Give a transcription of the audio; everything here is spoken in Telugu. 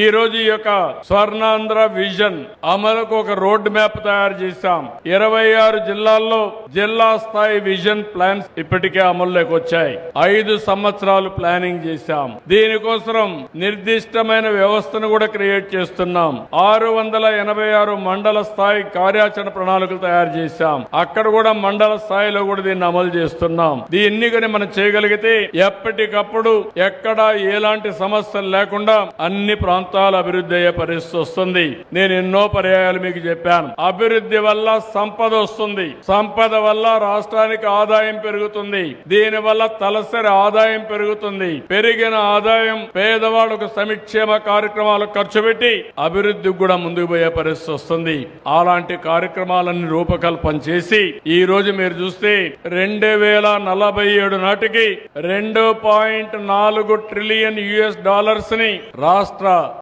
ఈ రోజు ఈ యొక్క స్వర్ణాంధ్ర విజన్ అమలుకు ఒక రోడ్ మ్యాప్ తయారు చేశాం. 26 జిల్లాల్లో జిల్లా స్థాయి విజన్ ప్లాన్స్ ఇప్పటికే అమల్లోకి వచ్చాయి. 5 సంవత్సరాలు ప్లానింగ్ చేశాం. దీనికోసం నిర్దిష్టమైన వ్యవస్థను కూడా క్రియేట్ చేస్తున్నాం. 686 మండల స్థాయి కార్యాచరణ ప్రణాళికలు తయారు చేశాం. అక్కడ కూడా మండల స్థాయిలో కూడా దీన్ని అమలు చేస్తున్నాం. దీన్ని కానీ మనం చేయగలిగితే ఎప్పటికప్పుడు ఎక్కడ ఎలాంటి సమస్యలు లేకుండా అన్ని ప్రాంతాలు అభివృద్ధి అయ్యే పరిస్థితి వస్తుంది. నేను ఎన్నో పర్యాయాలు మీకు చెప్పాను. అభివృద్ధి వల్ల సంపద వస్తుంది. సంపద వల్ల రాష్ట్రానికి ఆదాయం పెరుగుతుంది. దీని వల్ల తలసరి ఆదాయం పెరుగుతుంది. పెరిగిన ఆదాయం పేదవాళ్లకు సంక్షేమ కార్యక్రమాలు ఖర్చు పెట్టి అభివృద్ధికి కూడా ముందుకు పోయే పరిస్థితి వస్తుంది. అలాంటి కార్యక్రమాలన్నీ రూపకల్పన చేసి ఈ రోజు మీరు చూస్తే 2047 నాటికి $2.4 ట్రిలియన్ ని రాష్ట్ర